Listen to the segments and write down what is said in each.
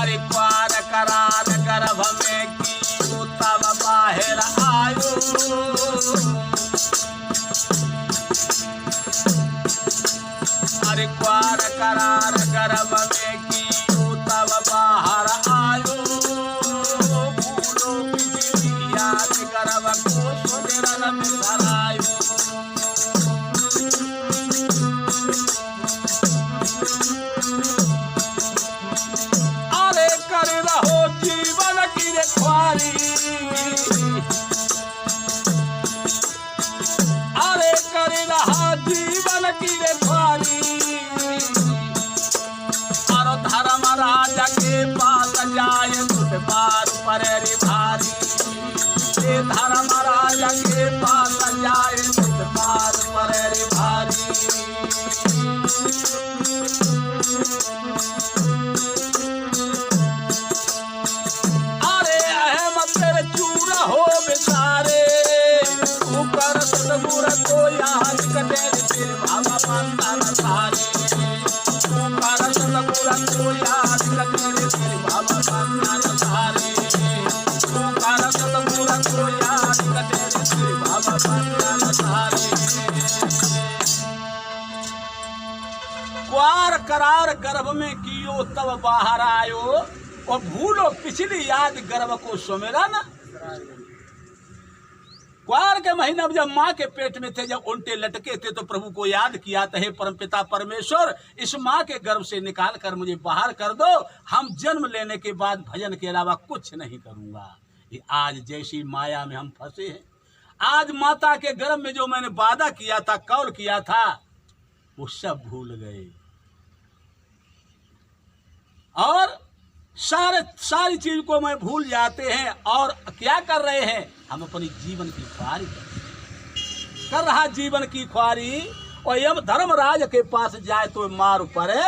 अरे क्वार करार गर्भ में की तब बाहर आयो। अरे क्वार करार गर्भ में की तब बाहर आयो। भूलो बिजली याद गर्भ को सुमिरन में धरायो। अरे कर रहो जीवन की रखवारी। अरे कर रहा जीवन की रखवारी। और धर्म राजा के पास जाए तुझ पार परेरी भारी। ये धर्म राजा के पास जाए तुझ पार परेरी भारी। हो बेचारे ऊपर सतगुर को याद कटे तेरे बाबा मानता न सारे। ऊपर सतगुर को याद कटे तेरे बाबा मानता न सारे। ऊपर सतगुर को याद कटे तेरे बाबा मानता न सारे। क्वार करार गर्भ में कियो तब बाहर आयो। और भूलो पिछली याद गर्भ को सुमिरन। क्वार के महीना में जब माँ के पेट में थे, जब उल्टे लटके थे, तो प्रभु को याद किया था, हे परमपिता परमेश्वर इस माँ के गर्भ से निकाल कर मुझे बाहर कर दो। हम जन्म लेने के बाद भजन के अलावा कुछ नहीं करूंगा। ये आज जैसी माया में हम फंसे हैं। आज माता के गर्भ में जो मैंने वादा किया था, कौल किया था, वो सब भूल गए। और सारी चीज को मैं भूल जाते हैं। और क्या कर रहे हैं? हम अपनी जीवन की ख्वारी कर रहा जीवन की ख्वारी। और यम धर्मराज के पास जाए तो मार पड़े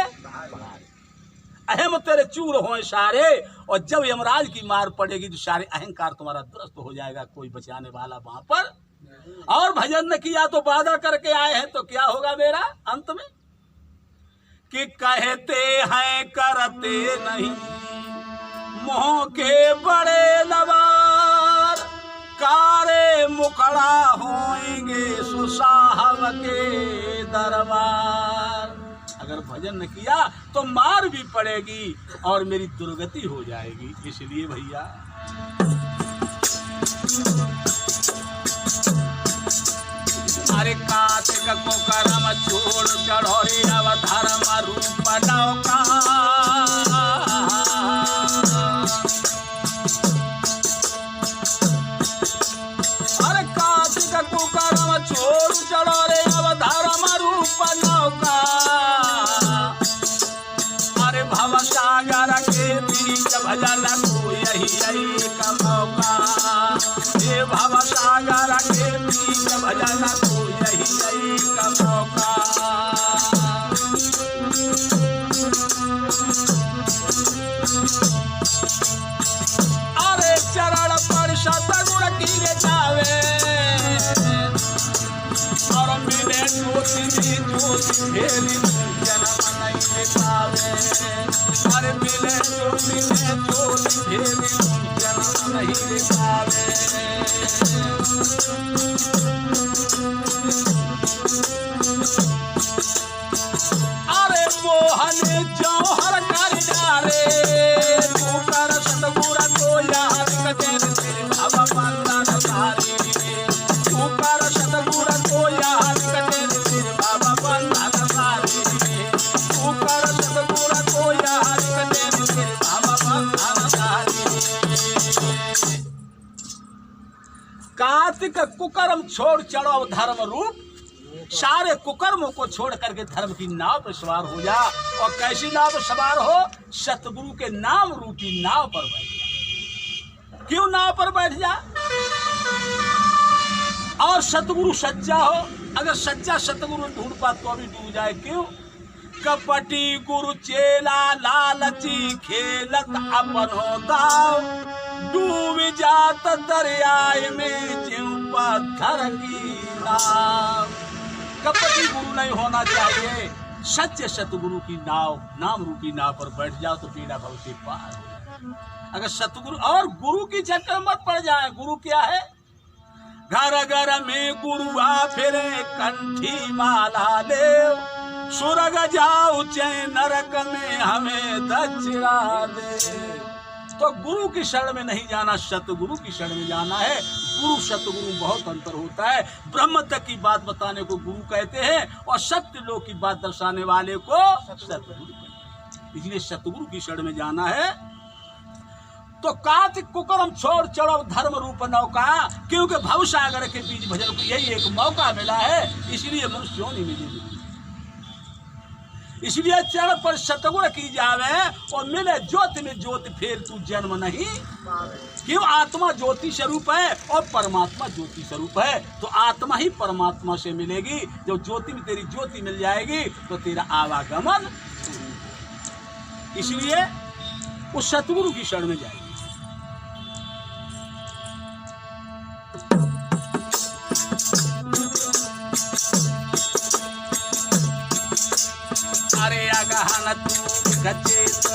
अहम तेरे चूर हो सारे। और जब यमराज की मार पड़ेगी तो सारे अहंकार तुम्हारा दुरुस्त हो जाएगा। कोई बचाने वाला वहां पर। और भजन न किया तो वादा करके आए हैं, तो क्या होगा मेरा अंत में? कि कहते हैं करते नहीं मोह के बड़े लबार। कारे मुखड़ा होंगे सुसाहब के दरबार। अगर भजन न किया तो मार भी पड़ेगी और मेरी दुर्गति हो जाएगी। इसलिए भैया अरे कार्तिक को करम छोड़ चढ़ोरे अब धर्म रूप नौका। अरे कार्तिक को करम छोड़ चढ़ोरे अब धर्म रूप नौका। अरे भव सागर के बीच भजन को यही एक मौका। ये भव सागर के बीच भजन को यही एक मौका। अरे चरण पर सतगुण की जावे। और मिले ज्योति में ज्योति फेरी जन्म नहीं पावे। अरे मिले ज्योति में ज्योति फेरी जन्म नहीं पावे। अरे मोहन जौहर कर डारे ऊपर सतगुर को याद कटे तेरे बाबा मानता न सारे। ऊपर सतगुर को याद कटे तेरे बाबा मानता न सारे। ऊपर सतगुर को याद कटे तेरे बाबा मानता न सारे। कार्तिक कुकर्म छोड़ चढ़ो धर्म रूप। सारे कुकर्मों को छोड़ करके धर्म की नाव पर सवार हो जा। और कैसी नाव पर सवार हो? सतगुरु के नाम रूपी नाव पर बैठ जा। क्यों नाव पर बैठ जा? और सतगुरु सच्चा हो। अगर सच्चा सतगुरु ढूंढ पा तो भी डूब जाए। क्यों? कपटी गुरु चेला लालची खेलत अपन होता। डूब जात दरियाए में ज्यों पत्थर की नाव। कपटी गुरु नहीं होना चाहिए। सच्चे सतगुरु की नाव, नाम रूपी नाव पर बैठ जाओ तो बेड़ा भव से पार हो जाए। अगर सतगुरु और गुरु की चक्कर मत पड़ जाए। गुरु क्या है? घर घर में गुरु आ फिरे, कंठी माला ले, सुरग जाओ चै नरक में हमें दक्षिणा दे। तो गुरु की शरण में नहीं जाना, सतगुरु की शरण में जाना है। गुरु सतगुरु बहुत अंतर होता है। ब्रह्म तक की बात बताने को गुरु कहते हैं और सत्य लोक की बात दर्शाने वाले को सतगुरु कहते हैं। इसलिए सतगुरु की शरण में जाना है। तो कार्तिक कुकर्म छोड़ चढ़ो धर्म रूप नौका, क्योंकि भवसागर के बीच भजन को यही एक मौका मिला है। इसलिए मनुष्यों ने मिली, इसलिए चरण पर सतगुरु की जावे और मिले ज्योति में ज्योति, फिर तू जन्म नहीं। क्यों? आत्मा ज्योति स्वरूप है और परमात्मा ज्योति स्वरूप है। तो आत्मा ही परमात्मा से मिलेगी। जब ज्योति में तेरी ज्योति मिल जाएगी तो तेरा आवागमन। इसलिए उस सतगुरु की शरण में जाएगी। अरे अगहन तू गचेत,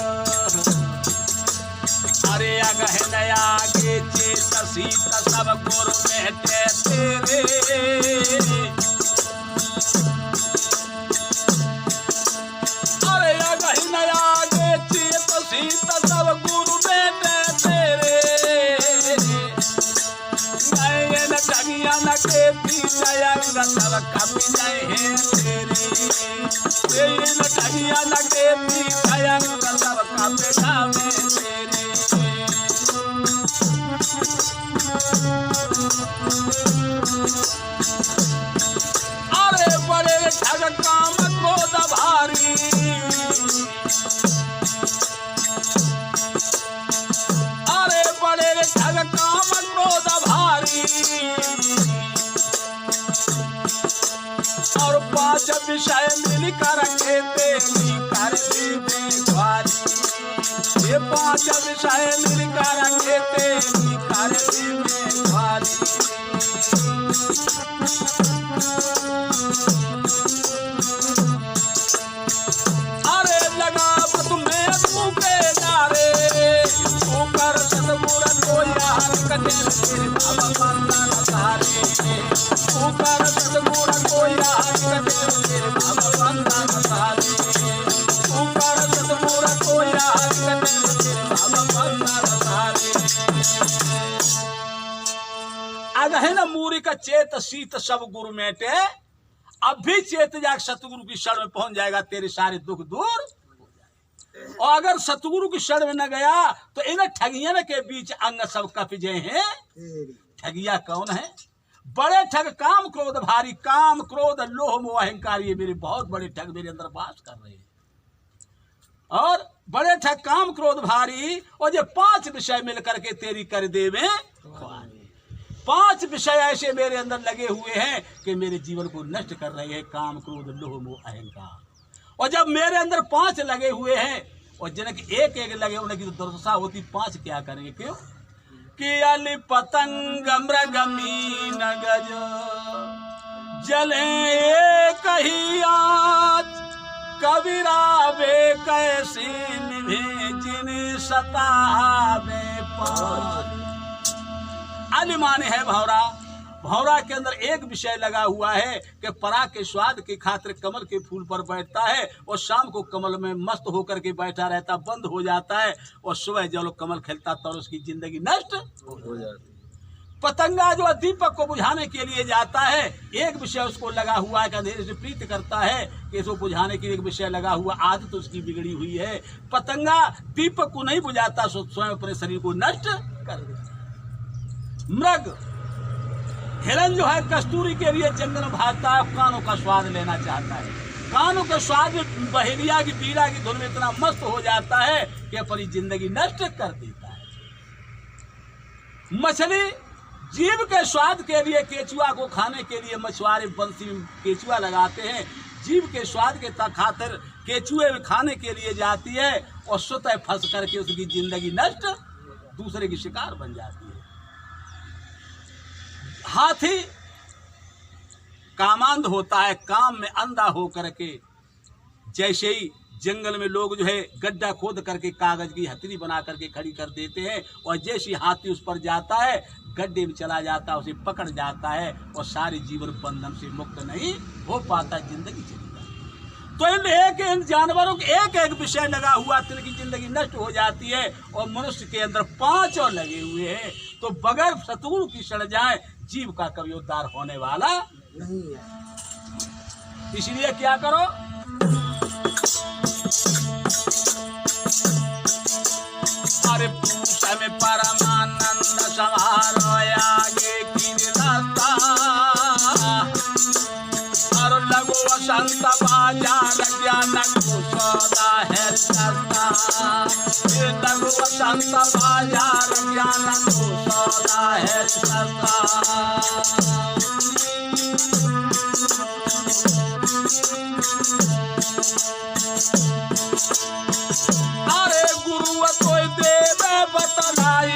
अरे अगहन आगे चेत, सीत सब गुरु में तेरे। अरे अगहन आगे चेत, सीत सब गुरु में तेरे। नयन ठगिया न के पीछा सब कभी नहीं तेरे। नयन ठगिया न के पीछा सब कभी नहीं तेरे। अरे बड़े ठग काम क्रोध भारी, अरे बड़े ठग काम क्रोध भारी, और पांच विषय मिलकर खेती कर द्वारी। ये पांच विषय मिलकर खेती कर द्वारी। अरे लगा तुम्हें तू के डारे, तू कर सतगुरु को यार कटे अब बंधन सारे। तू कर सतगुरु को यार कटे अब बंधन सारे। तू कर सतगुरु को यार कटे अब बंधन सारे। अगहन मूरी का चेत शीत सब गुरु मेटे। अब भी चेत जाग सतगुरु की शरण में पहुंच जाएगा, तेरे सारे दुख दूर। और अगर सतगुरु की शरण में न गया तो इन ठगियन के बीच अंग सब कपजे हैं। ठगिया कौन है? बड़े ठग काम क्रोध भारी। काम क्रोध लोह मोह अहंकार, ये मेरे बहुत बड़े ठग मेरे अंदर वास कर रहे हैं। और बड़े ठग काम क्रोध भारी, और ये पांच विषय मिलकर के तेरी कर देवे। पांच विषय ऐसे मेरे अंदर लगे हुए हैं कि मेरे जीवन को नष्ट कर रहे हैं। काम क्रोध लोह मोह अहंकार। और जब मेरे अंदर पांच लगे हुए हैं और जिनके एक एक लगे उनकी तो दुर्दशा होती, पांच क्या करेंगे? क्यों कि अली पतंग मृग मीन गज जले एक ही आँच, कबीरा वे कैसे निभे जिन सतावे पाँच। अली माने है भौरा। भौरा के अंदर एक विषय लगा हुआ है कि पराग के स्वाद की खातिर कमल के फूल पर बैठता है और शाम को कमल में मस्त होकर के बैठा रहता, बंद हो जाता है, और सुबह जब कमल खिलता तो उसकी जिंदगी नष्ट हो जाती। पतंगा जो दीपक को बुझाने के लिए जाता है, एक विषय उसको लगा हुआ है कि अंधेरे से प्रीत करता है कि इसको बुझाने के लिए एक विषय लगा हुआ, आदत तो उसकी बिगड़ी हुई है। पतंगा दीपक को नहीं बुझाता, स्वयं अपने शरीर को नष्ट कर देता। मृग हिरण जो है कस्तूरी के लिए जंगल में भागता है, कानों का स्वाद लेना चाहता है। कानों के स्वाद में बहेलिया की बीड़ा की धुन में इतना मस्त हो जाता है कि अपनी जिंदगी नष्ट कर देता है। मछली जीव के स्वाद के लिए केचुआ को खाने के लिए मछुआरे बंसी में केचुआ लगाते हैं। जीव के स्वाद के खातिर केचुए खाने के लिए जाती है और स्वतः फंस करके उसकी जिंदगी नष्ट, दूसरे की शिकार बन जाती है। हाथी कामांध होता है, काम में अंधा हो करके जैसे ही जंगल में लोग जो है गड्ढा खोद करके कागज की हथेली बना करके खड़ी कर देते हैं, और जैसे हाथी उस पर जाता है गड्ढे में चला जाता है, उसे पकड़ जाता है और सारे जीवन बंधन से मुक्त नहीं हो पाता, जिंदगी चली जाती। तो इन एक जानवरों के एक विषय लगा हुआ तो इनकी जिंदगी नष्ट हो जाती है, और मनुष्य के अंदर 5 और लगे हुए हैं। तो बगैर शत्रु की सड़ जाए जीव का कभी उद्धार होने वाला नहीं है। इसलिए क्या करो, अरे पूषा में परमानंद समारो आगे की रास्ता, और लघु वसंत बाजार ज्ञान को सौदा है सस्ता, लघु वसंत बाजार ज्ञान को सौदा है सस्ता। अरे गुरु कोई देवे बतलाई,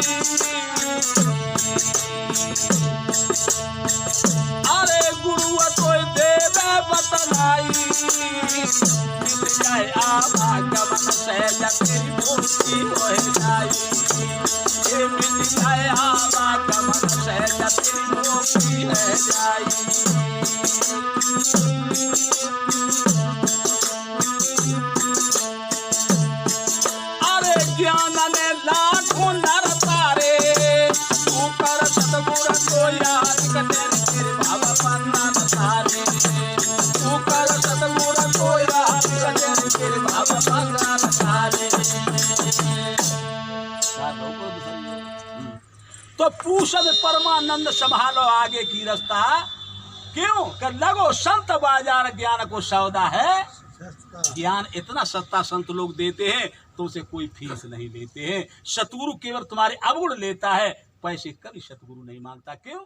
अरे गुरु कोई देवे बतलाई, मिल जाए आवागमन से तेरी मुक्ति हो जाए, ये मिल जाए आवागमन से तेरी मुक्ति हो जाए। ज्ञान ने लाखों नर तारे, तू कर सतगुरु को याद कर बाबा बंदन तारे, तू कर सतगुरु को याद कर बाबा बंदन तारे। तो पूषद परमानंद संभालो आगे की रास्ता, क्यों कर लगो संत बाजार ज्ञान को सौदा है। ज्ञान इतना सस्ता संत लोग देते हैं तो उसे कोई फीस नहीं लेते हैं। सतगुरु केवल तुम्हारे अवगुण लेता है, पैसे कभी सतगुरु नहीं मांगता। क्यों?